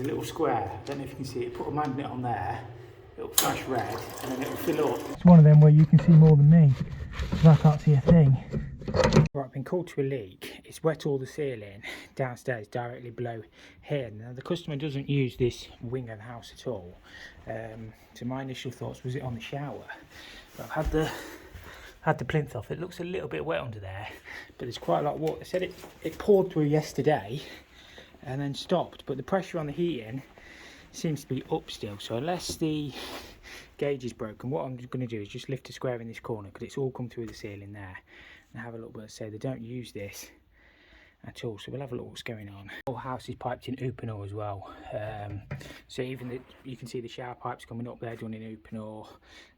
A little square, I don't know if you can see it, put a magnet on there, it'll flash red and then it'll fill up. It's one of them where you can see more than me, because I can't see a thing. Right, I've been called to a leak. It's wet all the ceiling downstairs directly below here. Now the customer doesn't use this wing of the house at all. So my initial thoughts was it on the shower. But I've had the plinth off. It looks a little bit wet under there, but there's quite a lot of water. They said it poured through yesterday and then stopped, but the pressure on the heating seems to be up still. So unless the gauge is broken, what I'm going to do is just lift a square in this corner, because it's all come through the ceiling there, and have a look. But say they don't use this at all, so we'll have a look what's going on. The whole house is piped in uponor as well, so even you can see the shower pipes coming up there done in uponor,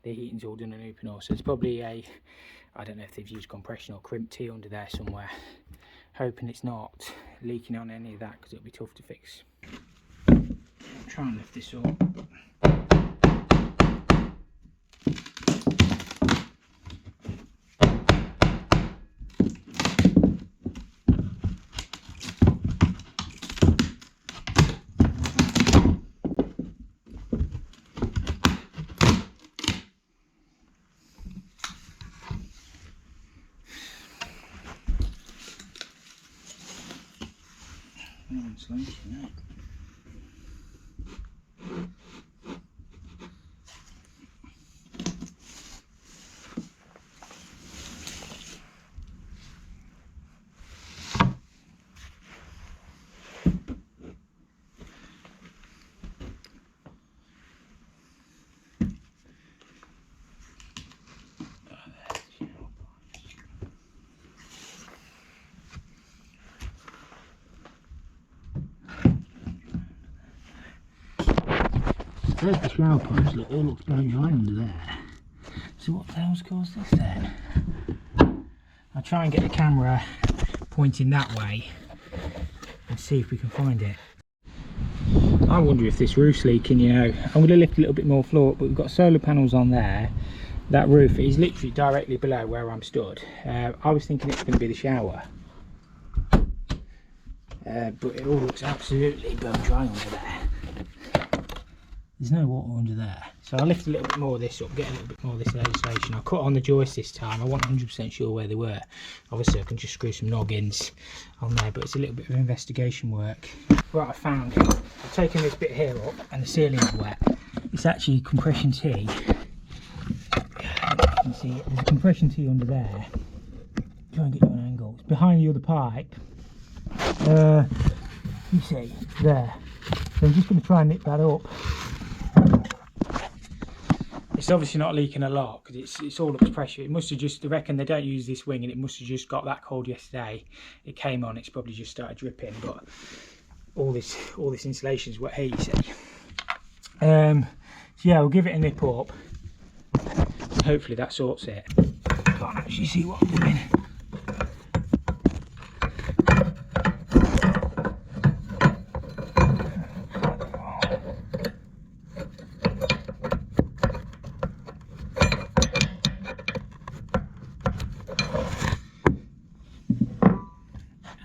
the heating's all done in uponor. So it's probably I don't know if they've used compression or crimp T under there somewhere. Hoping it's not leaking on any of that, because it'll be tough to fix. Try and lift this up. Insulation, there's the shower pipes, look, it all looks bone dry under there. So what the hell's caused this then? I'll try and get the camera pointing that way and see if we can find it. I wonder if this roof's leaking, you know. I'm going to lift a little bit more floor up, but we've got solar panels on there. That roof is literally directly below where I'm stood. I was thinking it's going to be the shower. But it all looks absolutely bone dry under there. There's no water under there, so I'll lift a little bit more of this up, get a little bit more of this legislation. I'll cut on the joist this time. I wasn't 100% sure where they were. Obviously I can just screw some noggins on there, but it's a little bit of investigation work. Right, I found it. I've taken this bit here up and the ceiling's wet. It's actually compression T. You can see it. There's a compression T under there. Try and get you an angle. It's behind the other pipe. You see, there. So I'm just going to try and nip that up. It's obviously not leaking a lot, because it's all up to pressure. It must have just, I reckon they don't use this wing, and it must have just got that cold yesterday. It came on, it's probably just started dripping, but all this insulation is wet here, you see. So yeah, we'll give it a nip up. Hopefully that sorts it. Can't actually see what I'm doing.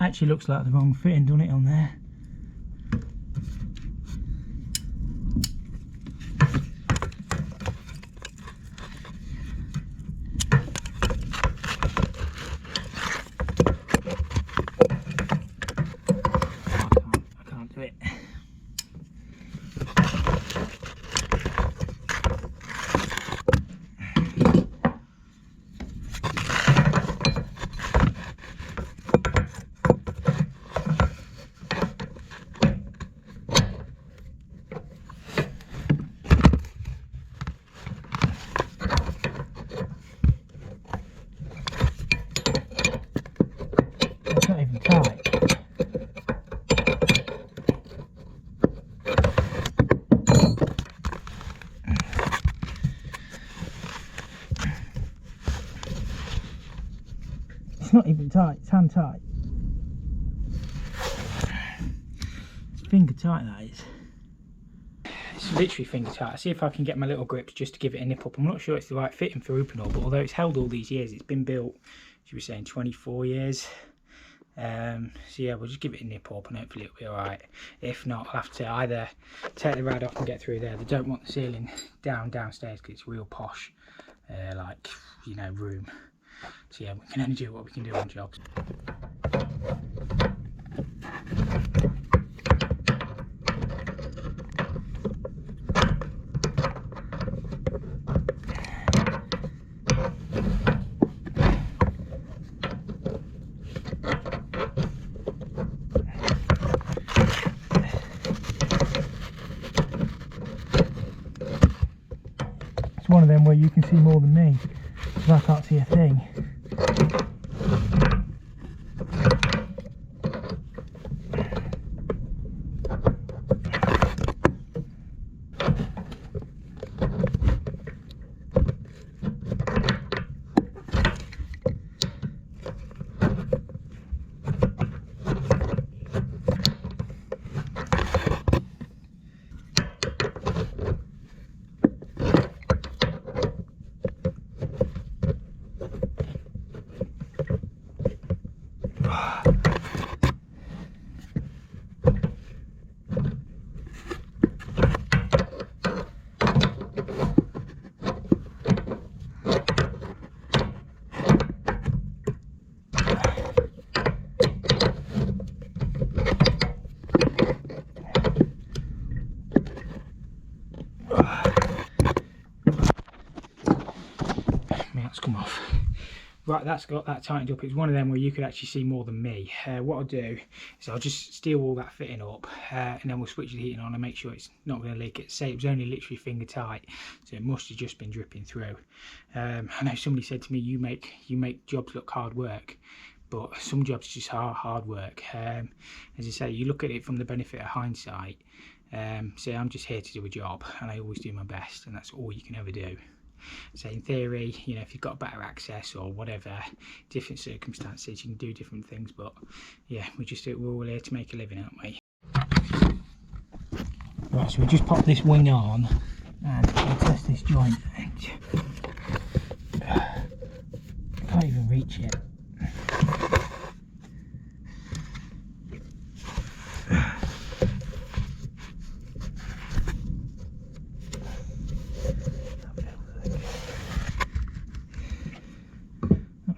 Actually looks like the wrong fitting, done it on there. I can't do it. It's not even tight. It's not even tight, it's hand tight. It's finger tight, that is. It's literally finger tight. I'll see if I can get my little grips just to give it a nip up. I'm not sure it's the right fitting for uponor, but although it's held all these years, it's been built, as you were saying, 24 years. So yeah, we'll just give it a nip up and hopefully it'll be alright. If not, I'll have to either take the rad off and get through there. They don't want the ceiling downstairs because it's real posh, like, you know, room. So yeah, we can only do what we can do on jobs. It's one of them where you can see more than me, because I can't see a thing. That's come off. Right, that's got that tightened up. It's one of them where you could actually see more than me. What I'll do is I'll just steel all that fitting up, and then we'll switch the heating on and make sure it's not going to leak. It say it was only literally finger tight, so it must have just been dripping through. I know somebody said to me, you make jobs look hard work, but some jobs just are hard work. As I say, you look at it from the benefit of hindsight. So I'm just here to do a job, and I always do my best, and that's all you can ever do. So in theory, you know, if you've got better access or whatever, different circumstances, you can do different things. But yeah, we're all here to make a living, aren't we? Right, so we just pop this wing on and we'll test this joint. I can't even reach it.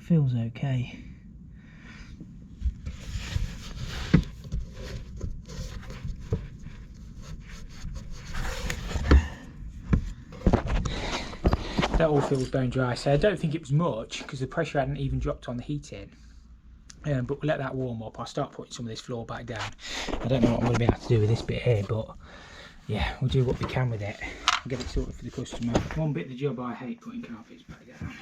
Feels okay. That all feels bone dry, so I don't think it was much because the pressure hadn't even dropped on the heating. But we'll let that warm up. I'll start putting some of this floor back down. I don't know what I'm going to be able to do with this bit here, but yeah, we'll do what we can with it. I'll get it sorted for the customer. One bit of the job I hate, putting carpets back down.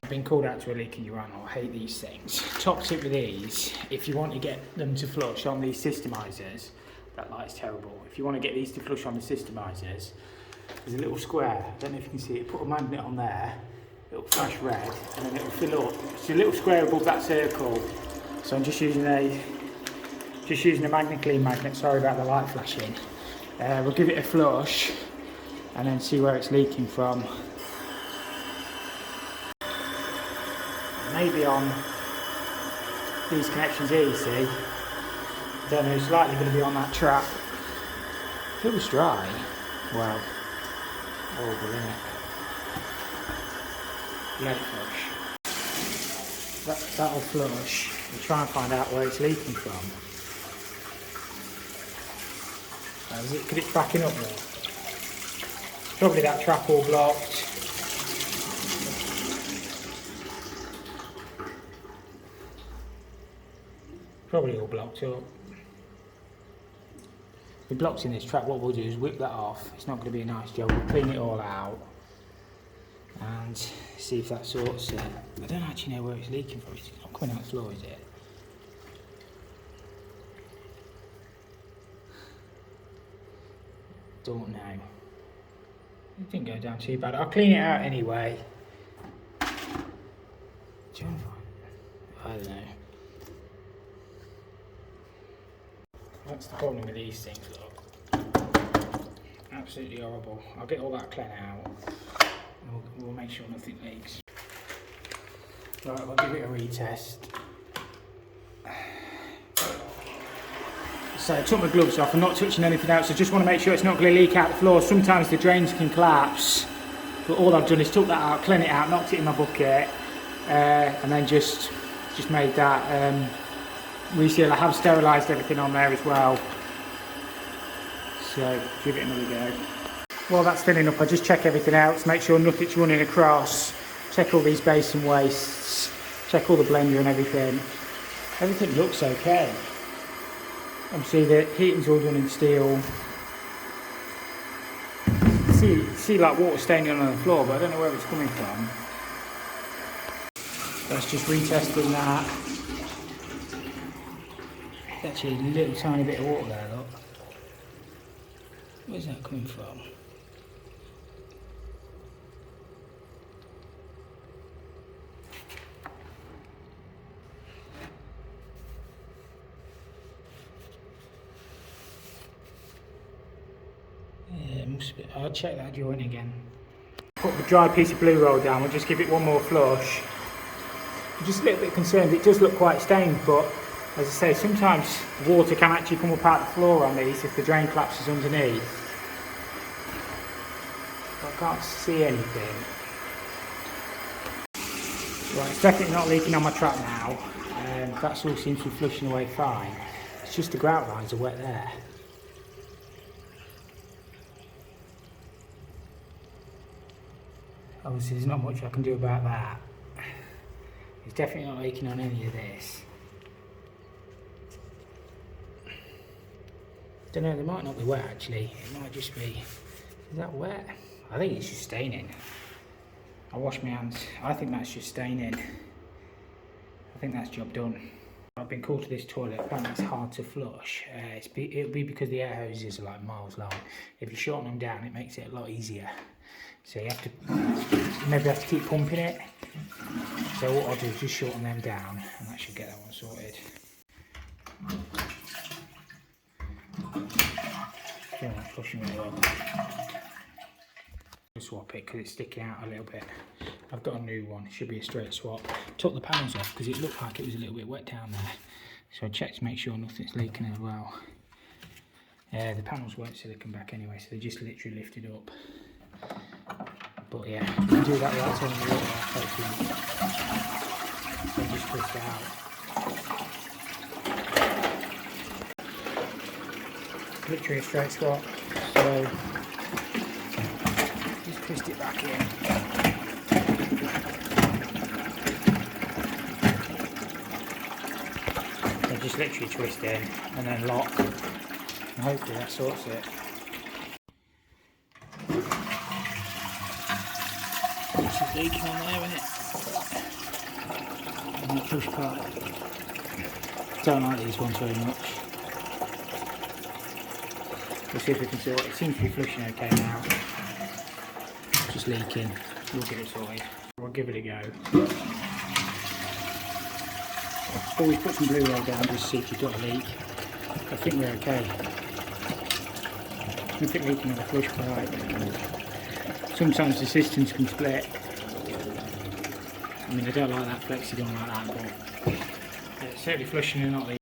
Been called out to a leak in urinal. I hate these things. Top tip with these, if you want to get them to flush on these systemizers, that light's terrible. If you want to get these to flush on the systemizers, there's a little square, I don't know if you can see it, put a magnet on there, it'll flash red and then it'll fill up. It's a little square above that circle, so I'm just using a magnet clean magnet, sorry about the light flashing. We'll give it a flush and then see where it's leaking from. Maybe on these connections here, you see. Don't know, it's likely going to be on that trap. If it was dry, well, horrible, isn't it? Let it flush. That'll flush. We'll try and find out where it's leaking from. Could it backing up there? Probably that trap all blocked. Probably all blocked up. The blocks in this trap, what we'll do is whip that off. It's not going to be a nice job. We'll clean it all out and see if that sorts it. I don't actually know where it's leaking from. It's not coming out the floor, is it? Don't know. It didn't go down too bad. I'll clean it out anyway. Do you want to find it? I don't know. That's the problem with these things, look. Absolutely horrible. I'll get all that clean out and we'll make sure nothing leaks. Right, I'll give it a retest. So I took my gloves off, I'm not touching anything else. I just want to make sure it's not going to leak out the floor. Sometimes the drains can collapse, but all I've done is took that out, clean it out, knocked it in my bucket, and then just made that reseal. I have sterilised everything on there as well, so give it another go. While that's filling up, I just check everything else, make sure nothing's running across, check all these basin wastes, check all the blender and everything. Everything looks okay. Obviously the heating's all done in steel. See like water staining on the floor, but I don't know where it's coming from. That's just retesting that. There's actually a little tiny bit of water there, look. Where's that coming from? Yeah, it must be. I'll check that joint again. Put the dry piece of blue roll down, we'll just give it one more flush. I'm just a little bit concerned, it does look quite stained, but as I say, sometimes water can actually come up out the floor on these if the drain collapses underneath. I can't see anything. Right, it's definitely not leaking on my trap now. That all seems to be flushing away fine. It's just the grout lines are wet there. Obviously there's not much I can do about that. It's definitely not leaking on any of this. Don't know, they might not be wet actually. It might just be, is that wet? I think it's just staining. I wash my hands. I think that's just staining. I think that's job done. I've been called to this toilet, apparently it's hard to flush. It'll be because the air hoses are like miles long. If you shorten them down, it makes it a lot easier. So you have to, maybe have to keep pumping it. So what I'll do is just shorten them down and that should get that one sorted. Still not flushing really well. I'll swap it because it's sticking out a little bit. I've got a new one, it should be a straight swap. Took the panels off because it looked like it was a little bit wet down there. So I checked to make sure nothing's leaking as well. The panels weren't silicone back anyway, so they just literally lifted up. But yeah, you can do that without turning the water off, hopefully. So just twist it out. Literally a straight swap, so just twist it back in. So just literally twist in and then lock, and hopefully that sorts it. It's leaking on there, isn't it? And the push pipe. Don't like these ones very much. We'll see if we can sort it. It seems to be flushing okay now. Just leaking. We'll get it sorted. We'll give it a go. Always put some blue roll down just to see if you've got a leak. I think we're okay. Nothing leaking on the flush pipe. Sometimes the systems can split. I mean, I don't like that flexi going like that, but it's certainly flushing and not leaking.